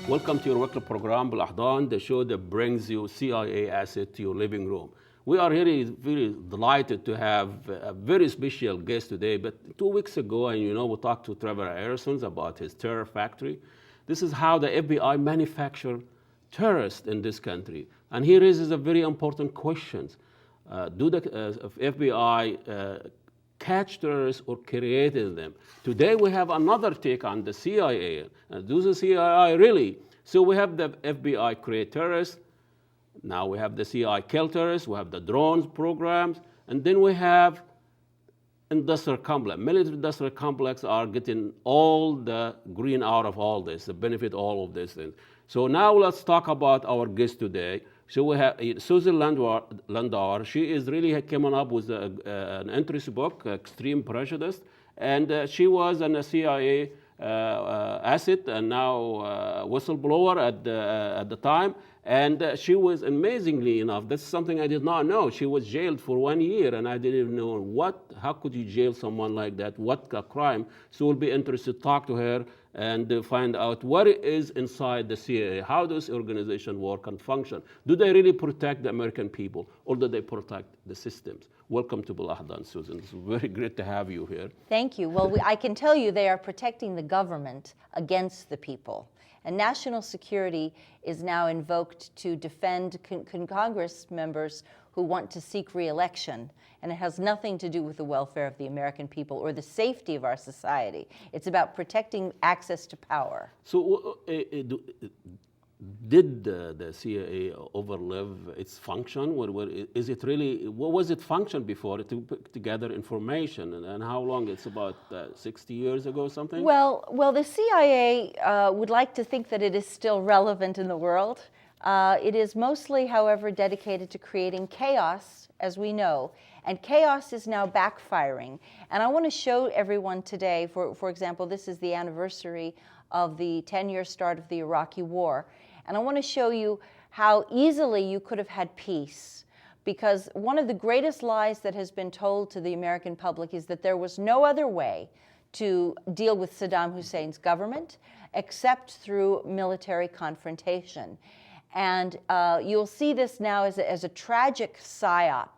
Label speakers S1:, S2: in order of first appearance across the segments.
S1: Welcome to your weekly program, BelAhdan, the show that brings you CIA asset to your living room. We are really very delighted to have a very special guest today. But 2 weeks ago, and we talked to Trevor Harrison about his terror factory. This is how the FBI manufacture terrorists in this country. And he raises a very important question. Do the FBI catch terrorists or created them? Today we have another take on the CIA. Do the CIA really? So we have the FBI create terrorists. Now we have the CIA kill terrorists. We have the drones programs. And then we have industrial complex. Military industrial complex are getting all the green out of all this, the benefit all of these things. So now let's talk about our guest today. So we have Susan Lindauer. She is really coming up with an interesting book, Extreme Prejudice, and she was a CIA asset and now whistleblower at the time. And she was, amazingly enough, that's something I did not know. She was jailed for 1 year, and I didn't even know how could you jail someone like that? What a crime? So we'll be interested to talk to her and find out what is inside the CIA. How does organization work and function? Do they really protect the American people, or do they protect the systems? Welcome to BelAhdan, Susan. It's very great to have you here.
S2: Thank you. Well, I can tell you they are protecting the government against the people. And national security is now invoked to defend Congress members who want to seek re-election. And it has nothing to do with the welfare of the American people or the safety of our society. It's about protecting access to power.
S1: So did the CIA overlive its function? Is it really, what was its function before to put together information? And how long? It's about 60 years ago, something?
S2: Well, the CIA would like to think that it is still relevant in the world. It is mostly, however, dedicated to creating chaos, as we know. And chaos is now backfiring. And I want to show everyone today, for example, this is the anniversary of the 10-year start of the Iraqi war. And I want to show you how easily you could have had peace. Because one of the greatest lies that has been told to the American public is that there was no other way to deal with Saddam Hussein's government except through military confrontation. And you'll see this now as a tragic psyop.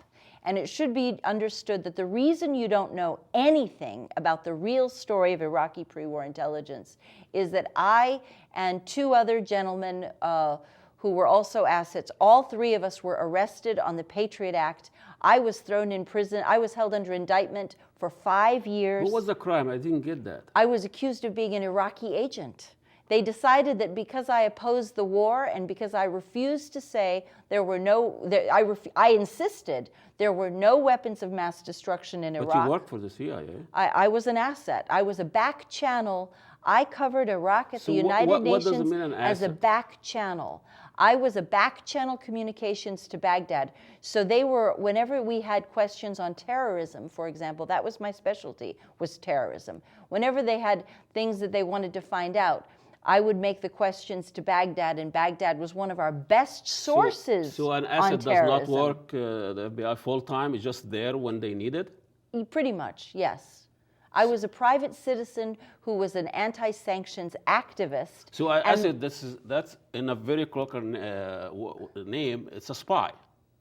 S2: And it should be understood that the reason you don't know anything about the real story of Iraqi pre-war intelligence is that I and two other gentlemen who were also assets, all three of us were arrested on the Patriot Act. I was thrown in prison. I was held under indictment for 5 years.
S1: What was the crime? I didn't get that.
S2: I was accused of being an Iraqi agent. They decided that because I opposed the war and because I refused to say there were I insisted there were no weapons of mass destruction in Iraq.
S1: But you worked for the CIA.
S2: I was an asset. I was a back channel. I covered Iraq at the United Nations as a back channel. I was a back channel communications to Baghdad. So they were, whenever we had questions on terrorism, for example, that was my specialty, was terrorism. Whenever they had things that they wanted to find out, I would make the questions to Baghdad, and Baghdad was one of our best sources.
S1: So an asset does not work, the FBI full-time, it's just there when they need it?
S2: Pretty much, yes. I was a private citizen who was an anti-sanctions activist.
S1: So asset, that's in a very colloquial name, it's a spy.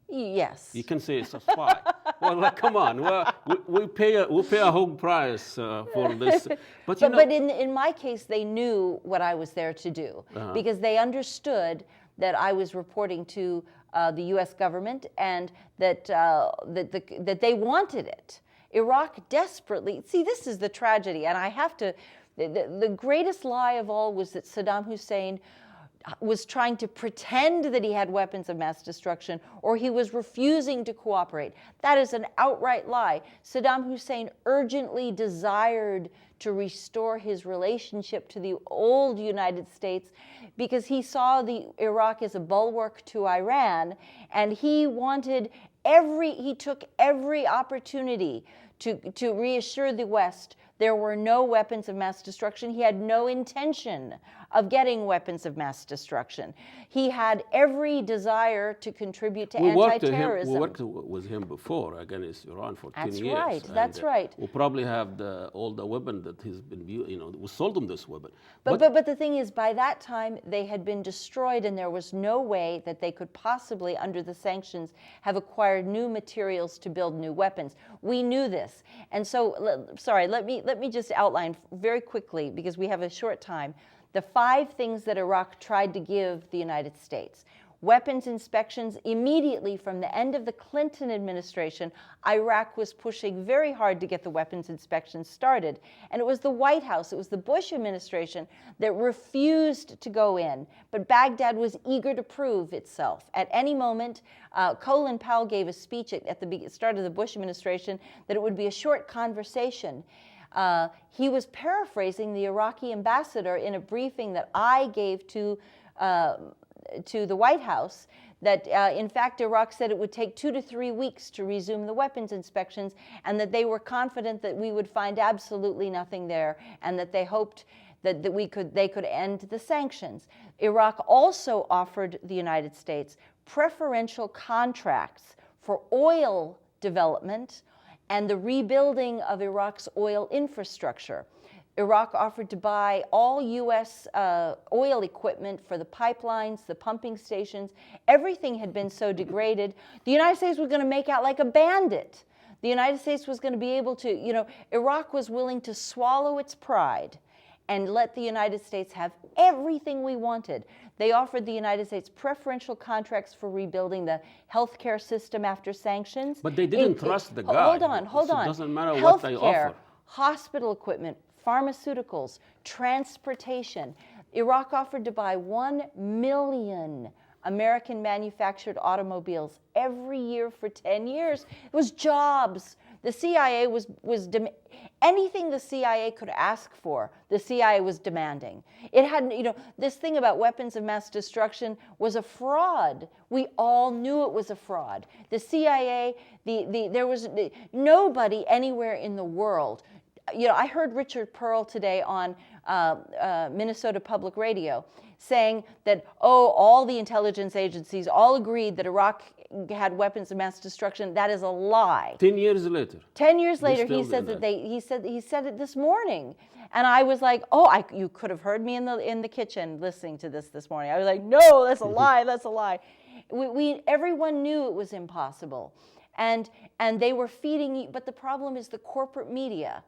S2: Yes.
S1: You can say it's a spy. Well, come on. Well, we pay a whole price for this. But
S2: in my case, they knew what I was there to do because they understood that I was reporting to the U.S. government and that they wanted it. Iraq desperately. See, this is the tragedy, and I have to. The greatest lie of all was that Saddam Hussein was trying to pretend that he had weapons of mass destruction, or he was refusing to cooperate. That is an outright lie. Saddam Hussein urgently desired to restore his relationship to the old United States because he saw Iraq as a bulwark to Iran, and he took every opportunity to reassure the West There were no weapons of mass destruction. He had no intention of getting weapons of mass destruction. He had every desire to contribute to anti-terrorism.
S1: We worked with him before against Iran for 10 years.
S2: Right. That's right.
S1: We probably have all the weapon that he's been, we sold him this weapon.
S2: But the thing is, by that time, they had been destroyed, and there was no way that they could possibly, under the sanctions, have acquired new materials to build new weapons. We knew this. And so, sorry, let me just outline very quickly, because we have a short time, the 5 things that Iraq tried to give the United States. Weapons inspections. Immediately from the end of the Clinton administration, Iraq was pushing very hard to get the weapons inspections started. And it was the White House, it was the Bush administration that refused to go in. But Baghdad was eager to prove itself. At any moment, Colin Powell gave a speech at the start of the Bush administration that it would be a short conversation. He was paraphrasing the Iraqi ambassador in a briefing that I gave to the White House, that in fact Iraq said it would take 2 to 3 weeks to resume the weapons inspections, and that they were confident that we would find absolutely nothing there, and that they hoped that they could end the sanctions. Iraq also offered the United States preferential contracts for oil development and the rebuilding of Iraq's oil infrastructure. Iraq offered to buy all U.S. Oil equipment for the pipelines, the pumping stations. Everything had been so degraded. The United States was going to make out like a bandit. The United States was going to be able to, Iraq was willing to swallow its pride and let the United States have everything we wanted. They offered the United States preferential contracts for rebuilding the healthcare system after sanctions.
S1: But they didn't trust the guy.
S2: Hold on.
S1: So it doesn't matter what they offer.
S2: Hospital equipment, pharmaceuticals, transportation. Iraq offered to buy 1 million American manufactured automobiles every year for 10 years. It was jobs. The CIA was anything the CIA could ask for, the CIA was demanding. It hadn't, this thing about weapons of mass destruction was a fraud. We all knew it was a fraud. The CIA, there was nobody anywhere in the world. I heard Richard Pearl today on Minnesota Public Radio saying that, all the intelligence agencies all agreed that Iraq had weapons of mass destruction. That is a lie.
S1: 10 years later.
S2: 10 years later, he said that he said it this morning, and I was like, you could have heard me in the kitchen listening to this morning. I was like, no, that's a lie. That's a lie. Everyone knew it was impossible, and they were feeding. But the problem is the corporate media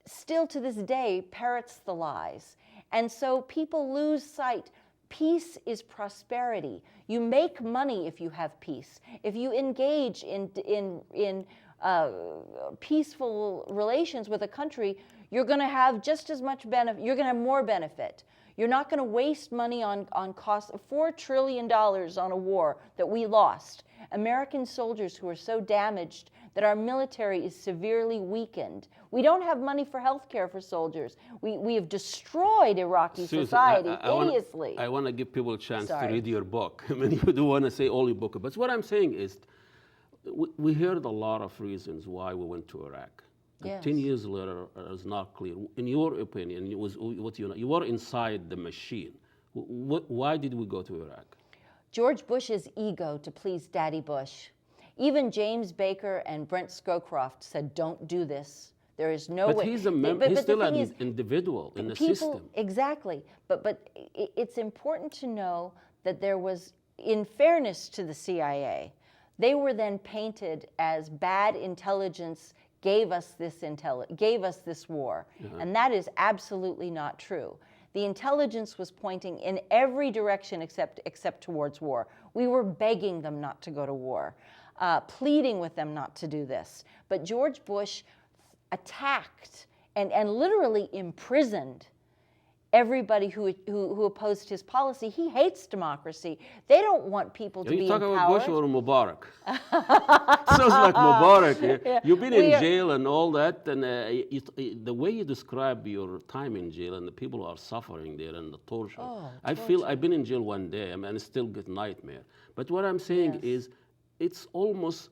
S2: still to this day parrots the lies. And so people lose sight. Peace is prosperity. You make money if you have peace. If you engage in peaceful relations with a country, you're going to have just as much benefit. You're going to have more benefit. You're not going to waste money on costs of $4 trillion on a war that we lost. American soldiers who are so damaged that our military is severely weakened. We don't have money for health care for soldiers. We have destroyed Iraqi society hideously.
S1: I want to give people a chance to read your book. I mean, you do want to say all your book. But what I'm saying is, we heard a lot of reasons why we went to Iraq. Yes. 10 years later, it's not clear. In your opinion, you were inside the machine. Why did we go to Iraq?
S2: George Bush's ego to please Daddy Bush. Even James Baker and Brent Scowcroft said, don't do this. There is no way.
S1: But he's he's still an individual in the system.
S2: Exactly. But it's important to know that there was, in fairness to the CIA, they were then painted as bad intelligence gave us this war. Uh-huh. And that is absolutely not true. The intelligence was pointing in every direction except towards war. We were begging them not to go to war, pleading with them not to do this. But George Bush attacked and literally imprisoned everybody who opposed his policy. He hates democracy. They don't want people to be empowered.
S1: You talk about Bush or Mubarak? Sounds like Mubarak. Yeah. You've been in jail and all that, and the way you describe your time in jail and the people who are suffering there and the torture. I feel I've been in jail one day, and I still get nightmare. But what I'm saying is, it's almost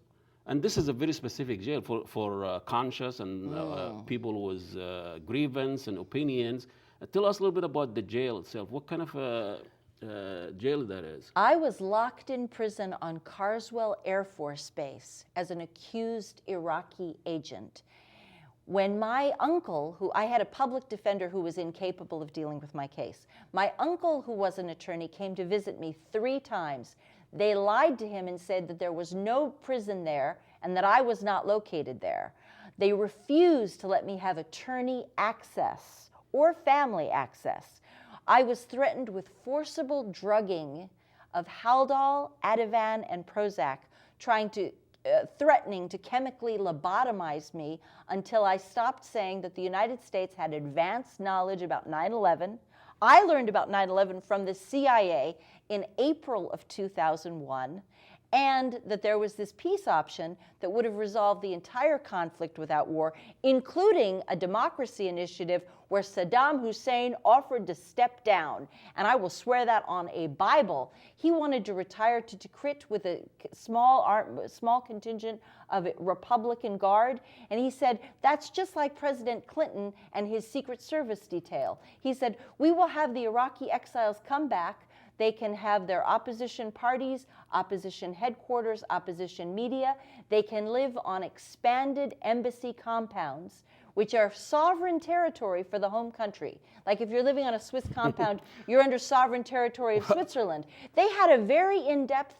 S1: And this is a very specific jail for conscious and people with grievance and opinions. Tell us a little bit about the jail itself. What kind of jail that is?
S2: I was locked in prison on Carswell Air Force Base as an accused Iraqi agent. When my uncle, who I had a public defender who was incapable of dealing with my case, my uncle, who was an attorney, came to visit me 3 times. They lied to him and said that there was no prison there and that I was not located there. They refused to let me have attorney access or family access. I was threatened with forcible drugging of Haldol, Ativan, and Prozac, threatening to chemically lobotomize me until I stopped saying that the United States had advanced knowledge about 9/11. I learned about 9/11 from the CIA in April of 2001, and that there was this peace option that would have resolved the entire conflict without war, including a democracy initiative where Saddam Hussein offered to step down. And I will swear that on a Bible. He wanted to retire to Tikrit with a small contingent of Republican Guard. And he said, that's just like President Clinton and his Secret Service detail. He said, we will have the Iraqi exiles come back. They can have their opposition parties, opposition headquarters, opposition media. They can live on expanded embassy compounds, which are sovereign territory for the home country. Like if you're living on a Swiss compound, you're under sovereign territory of Switzerland. They had a very in-depth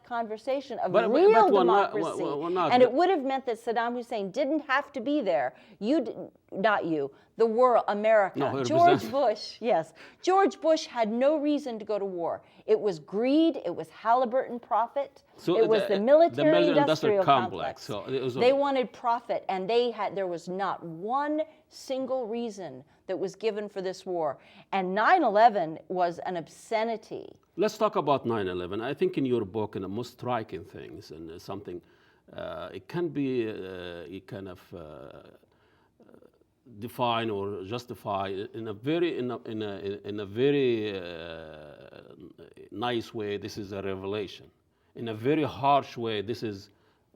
S2: conversation of real democracy. And it would have meant that Saddam Hussein didn't have to be there. Not you, the world, America.
S1: No,
S2: George Bush, yes. George Bush had no reason to go to war. It was greed, it was Halliburton profit,
S1: so
S2: it was the military-industrial complex.
S1: So
S2: they wanted profit, and there was not one single reason that was given for this war. And 9/11 was an obscenity.
S1: Let's talk about 9/11. I think in your book, and the most striking things, and something, it can be kind of define or justify in a very nice way. This is a revelation. In a very harsh way, this is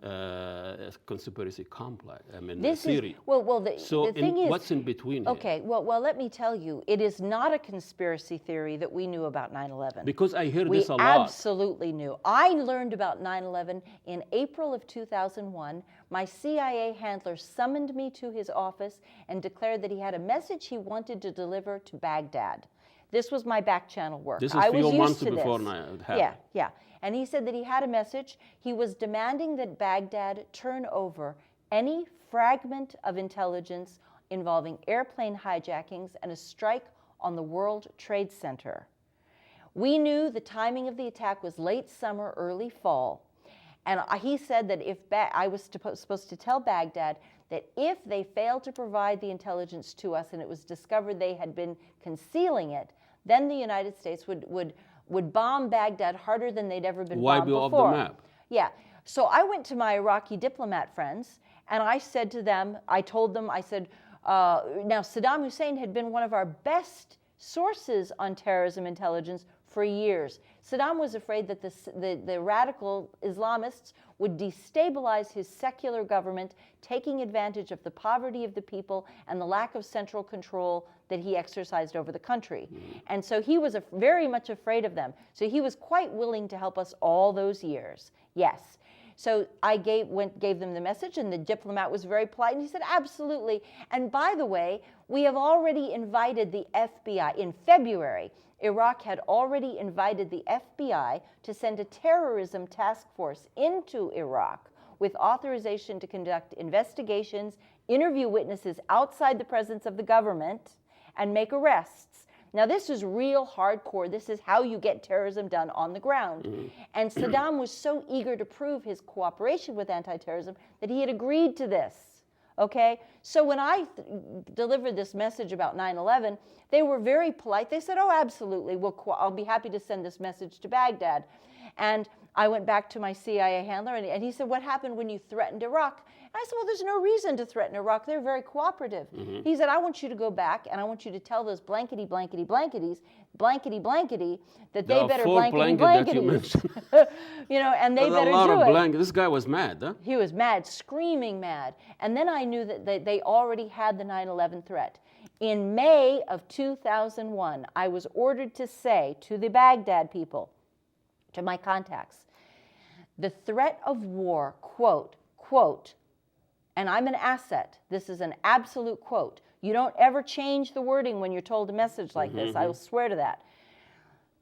S1: a conspiracy complex. I mean, theory.
S2: The thing is,
S1: what's in between?
S2: Okay,
S1: here?
S2: well, let me tell you, it is not a conspiracy theory that we knew about 9/11.
S1: Because I hear this a lot.
S2: We absolutely knew. I learned about 9/11 in April of 2001. My CIA handler summoned me to his office and declared that he had a message he wanted to deliver to Baghdad. This was my back channel work.
S1: This is a few months before it happened.
S2: Yeah. And he said that he had a message. He was demanding that Baghdad turn over any fragment of intelligence involving airplane hijackings and a strike on the World Trade Center. We knew the timing of the attack was late summer, early fall. And he said that I was supposed to tell Baghdad that if they failed to provide the intelligence to us and it was discovered they had been concealing it, then the United States would bomb Baghdad harder than they'd ever been bombed before.
S1: Wipe you off the map.
S2: Yeah. So I went to my Iraqi diplomat friends and I said to them, I said, now Saddam Hussein had been one of our best sources on terrorism intelligence for years. Saddam was afraid that the radical Islamists would destabilize his secular government, taking advantage of the poverty of the people and the lack of central control that he exercised over the country. And so he was very much afraid of them. So he was quite willing to help us all those years. Yes. So I gave them the message, and the diplomat was very polite, and he said, absolutely. And by the way, we have already invited the FBI. In February, Iraq had already invited the FBI to send a terrorism task force into Iraq with authorization to conduct investigations, interview witnesses outside the presence of the government, and make arrests. Now, this is real hardcore. This is how you get terrorism done on the ground. And Saddam was so eager to prove his cooperation with anti-terrorism that he had agreed to this. Okay? So when I delivered this message about 9/11, they were very polite. They said, oh, absolutely. I'll be happy to send this message to Baghdad. And I went back to my CIA handler, and he said, what happened when you threatened Iraq? I said, well, there's no reason to threaten Iraq. They're very cooperative. He said, I want you to go back and I want you to tell those blankety, blankety, blanketies, blankety, blankety, that they better blankety, blanketies. You know, and they better do it.
S1: A lot of blankets. This guy was mad, huh?
S2: He was mad, screaming mad. And then I knew that they already had the 9/11 threat. In May of 2001, I was ordered to say to the Baghdad people, to my contacts, the threat of war, quote, and I'm an asset. This is an absolute quote. You don't ever change the wording when you're told a message like this. I will swear to that.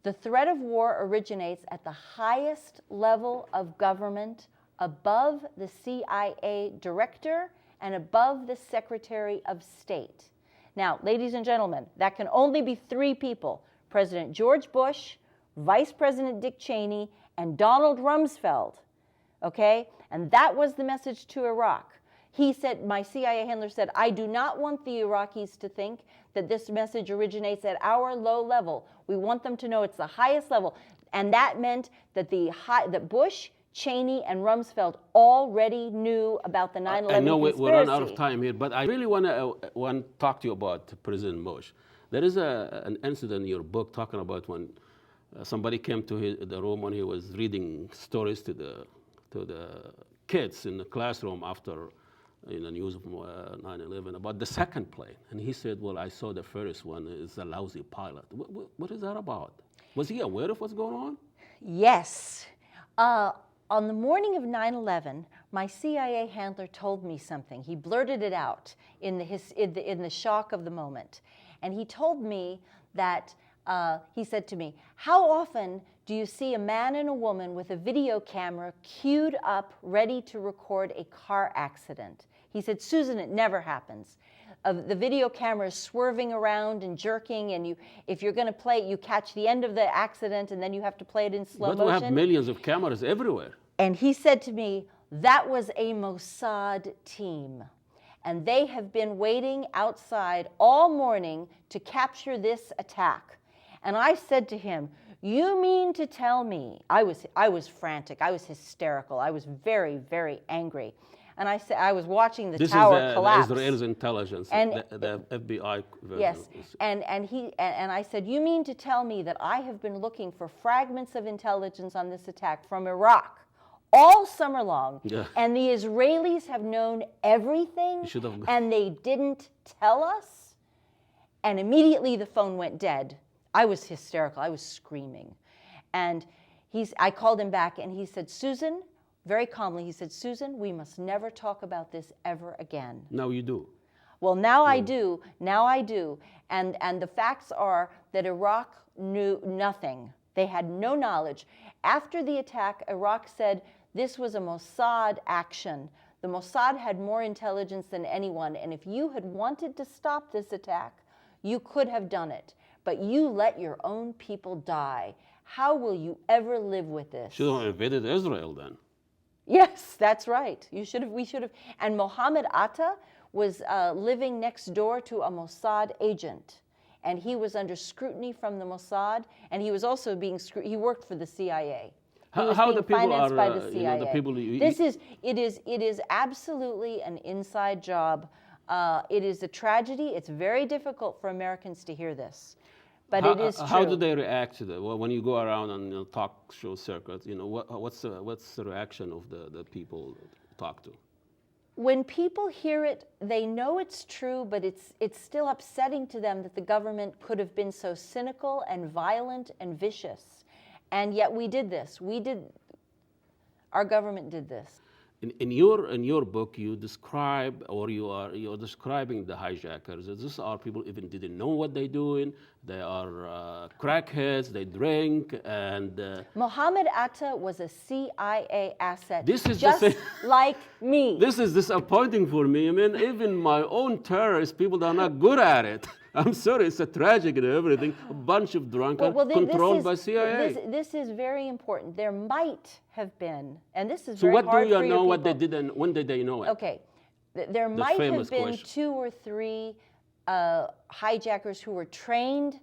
S2: The threat of war originates at the highest level of government, above the CIA director and above the Secretary of State. Now, ladies and gentlemen, that can only be three people: President George Bush, Vice President Dick Cheney, and Donald Rumsfeld. Okay? And that was the message to Iraq. He said, my CIA handler said, I do not want the Iraqis to think that this message originates at our low level. We want them to know it's the highest level. And that meant that that Bush, Cheney, and Rumsfeld already knew about the 9/11 conspiracy.
S1: I know we're running out of time here, but I really want to talk to you about President Bush. There is an incident in your book talking about when somebody came to the room when he was reading stories to the kids in the classroom after the news of 9/11 about the second plane. And he said, well, I saw the first one. It's a lousy pilot. What is that about? Was he aware of what's going on?
S2: Yes. On the morning of 9/11, my CIA handler told me something. He blurted it out in the shock of the moment. And he told me that, he said to me, how often do you see a man and a woman with a video camera queued up, ready to record a car accident? He said, Susan, it never happens. The video camera is swerving around and jerking, and if you're going to play it, you catch the end of the accident, and then you have to play it in slow motion.
S1: But we have millions of cameras everywhere.
S2: And he said to me, that was a Mossad team. And they have been waiting outside all morning to capture this attack. And I said to him, you mean to tell me, I was frantic, I was hysterical, I was very, very angry. And I said, I was watching the tower collapse.
S1: This is the Israel's intelligence, and the FBI version.
S2: Yes, and I said, you mean to tell me that I have been looking for fragments of intelligence on this attack from Iraq all summer long, and the Israelis have known everything, and they didn't tell us? And immediately the phone went dead. I was hysterical. I was screaming. And I called him back, and he said, Susan, very calmly, he said, Susan, we must never talk about this ever again.
S1: Now you do.
S2: Well, now I do. Now I do. And the facts are that Iraq knew nothing. They had no knowledge. After the attack, Iraq said this was a Mossad action. The Mossad had more intelligence than anyone, and if you had wanted to stop this attack, you could have done it. But you let your own people die. How will you ever live with this?
S1: Should have invaded Israel then.
S2: Yes, that's right. We should have. And Mohammed Atta was living next door to a Mossad agent. And he was under scrutiny from the Mossad, and he was also he worked for the CIA.
S1: How the people
S2: financed
S1: are,
S2: by the CIA.
S1: the people
S2: It is absolutely an inside job. It is a tragedy. It's very difficult for Americans to hear this, but it is true.
S1: How do they react to that? Well, when you go around on talk show circuits, what's the reaction of the people talk to?
S2: When people hear it, they know it's true, but it's still upsetting to them that the government could have been so cynical and violent and vicious. And yet we did this. Our government did this.
S1: In your book, you describe, or you're describing the hijackers. These are people even didn't know what they're doing. They are crackheads. They drink, and
S2: Mohammed Atta was a CIA asset.
S1: This is
S2: just like me.
S1: This is disappointing for me. I mean, even my own terrorist people are not good at it. I'm sorry, it's a tragedy and everything. A bunch of drunkards controlled by CIA.
S2: This is very important. There might have been, and this is
S1: so
S2: very hard for you.
S1: So what do you know what they did and when did they know it?
S2: Okay, there might have been 2 or 3 hijackers who were trained,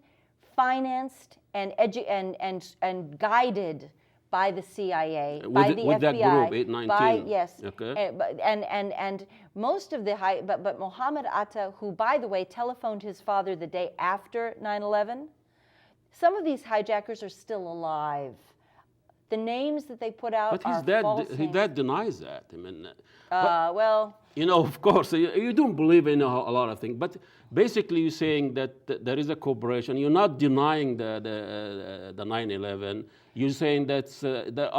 S2: financed, and guided by the CIA,
S1: With
S2: by the
S1: with that
S2: FBI,
S1: group, 819.
S2: by, yes,
S1: Okay.
S2: and most of the but Mohammed Atta, who by the way telephoned his father the day after 9/11, some of these hijackers are still alive. The names that they put out
S1: But
S2: are false
S1: his
S2: names.
S1: dad denies that. I mean,
S2: Well,
S1: you know, of course, you don't believe in a lot of things. But basically, you're saying that there is a cooperation. You're not denying the 9/11. You're saying that there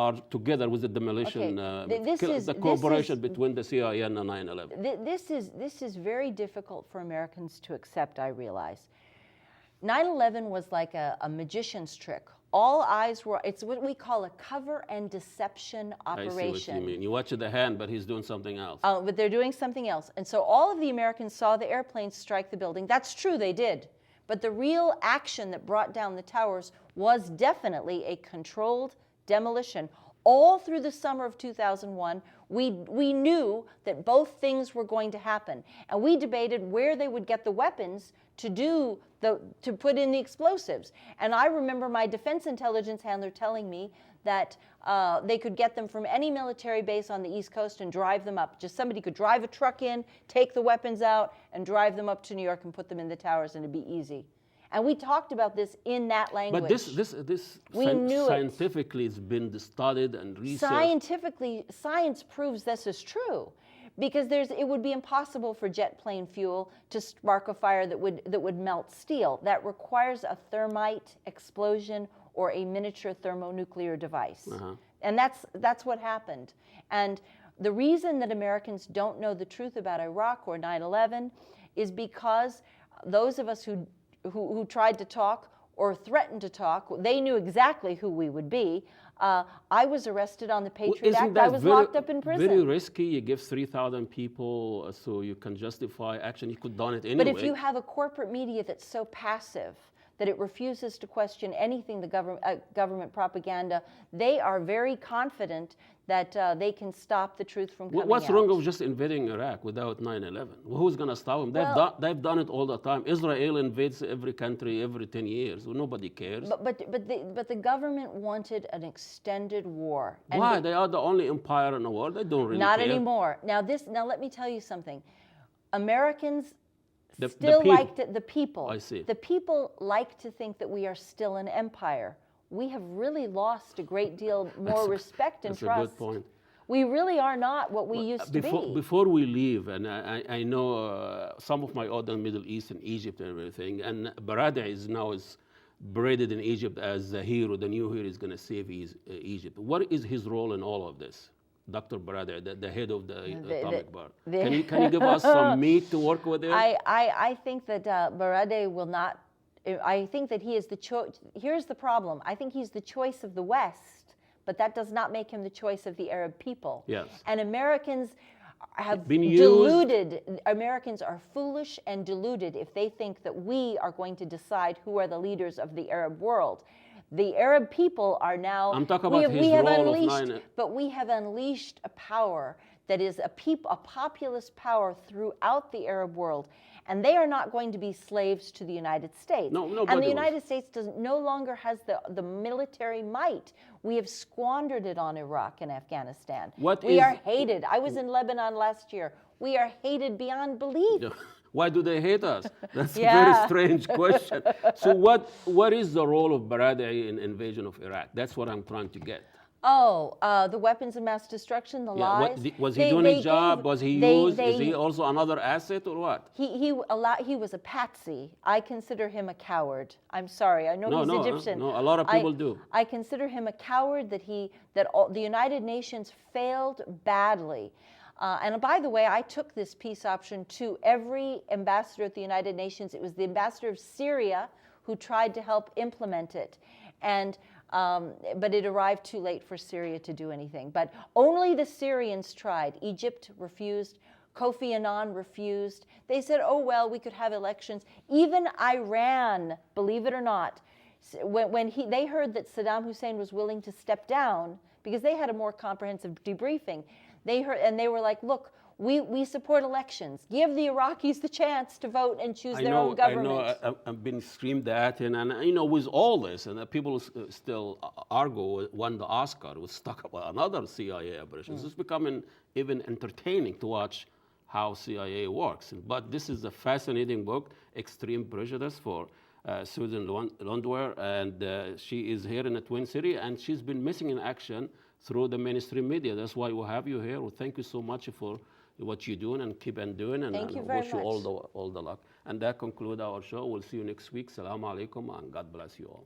S1: are together with the demolition, the cooperation between the CIA and the 9/11.
S2: This is very difficult for Americans to accept, I realize. 9/11 was like a magician's trick. All eyes were, it's what we call a cover and deception operation.
S1: I see what you mean. You watch the hand, but he's doing something else.
S2: But they're doing something else. And so all of the Americans saw the airplanes strike the building. That's true, they did. But the real action that brought down the towers was definitely a controlled demolition. All through the summer of 2001, we knew that both things were going to happen. And we debated where they would get the weapons to put in the explosives. And I remember my defense intelligence handler telling me that they could get them from any military base on the East Coast and drive them up. Just somebody could drive a truck in, take the weapons out, and drive them up to New York and put them in the towers, and it'd be easy. And we talked about this in that language.
S1: But this scientifically has been studied and researched.
S2: Scientifically, science proves this is true. Because it would be impossible for jet plane fuel to spark a fire that would melt steel. That requires a thermite explosion or a miniature thermonuclear device. And that's what happened. And the reason that Americans don't know the truth about Iraq or 9/11 is because those of us who tried to talk or threatened to talk, they knew exactly who we would be. I was arrested on the Patriot Act. I was locked up in prison.
S1: Very risky. You give 3,000 people so you can justify action. You could have done it anyway.
S2: But if you have a corporate media that's so passive that it refuses to question anything the government propaganda, they are very confident that they can stop the truth from coming out.
S1: What's wrong with just invading Iraq without 9/11? Who's going to stop them? They've done it all the time. Israel invades every country every 10 years. Nobody cares.
S2: But the government wanted an extended war. And
S1: why? They are the only empire in the world. They don't really care.
S2: Not anymore. Now let me tell you something. Americans
S1: the
S2: people.
S1: I see.
S2: The people like to think that we are still an empire. We have really lost a great deal more respect and trust.
S1: That's a good point.
S2: We really are not what we used to be.
S1: Before we leave, and I know some of my other Middle East and Egypt and everything, and BelAhdan is paraded in Egypt as the hero, the new hero is going to save Egypt. What is his role in all of this? Dr. BelAhdan, the head of the atomic bar. Can you give us some meat to work with there?
S2: I think that BelAhdan will not. I think that he is the choice. Here's the problem. I think he's the choice of the West, but that does not make him the choice of the Arab people.
S1: Yes.
S2: And Americans have
S1: been
S2: deluded. Americans are foolish and deluded if they think that we are going to decide who are the leaders of the Arab world. The Arab people are now.
S1: I'm talking about his role of 9.
S2: But we have unleashed a power that is a populist power throughout the Arab world. And they are not going to be slaves to the United States. And the United States no longer has the military might. We have squandered it on Iraq and Afghanistan. We are hated. I was in Lebanon last year. We are hated beyond belief.
S1: Why do they hate us? That's a very strange question. So what is the role of BelAhdan in invasion of Iraq? That's what I'm trying to get.
S2: The weapons of mass destruction, the lies.
S1: Was he doing his job? Was he used? Is he also another asset or what?
S2: He was a patsy. I consider him a coward. I'm sorry. I know he's Egyptian.
S1: No, a lot of people do.
S2: I consider him a coward that the United Nations failed badly. And by the way, I took this peace option to every ambassador at the United Nations. It was the ambassador of Syria who tried to help implement it. But it arrived too late for Syria to do anything. But only the Syrians tried. Egypt refused. Kofi Annan refused. They said, oh, well, we could have elections. Even Iran, believe it or not, when they heard that Saddam Hussein was willing to step down, because they had a more comprehensive debriefing, they were like, look, We support elections. Give the Iraqis the chance to vote and choose their own government.
S1: I know. I've been screamed at, and you know, with all this, and people still argue, won the Oscar, was talk about another CIA operations. It's becoming even entertaining to watch how CIA works. But this is a fascinating book, Extreme Prejudice, for Susan Lindauer, and she is here in the Twin City, and she's been missing in action through the mainstream media. That's why we have you here. Well, thank you so much for what you're doing, and keep on doing, and I wish you all the luck. And that concludes our show. We'll see you next week. Assalamu alaikum, and God bless you all.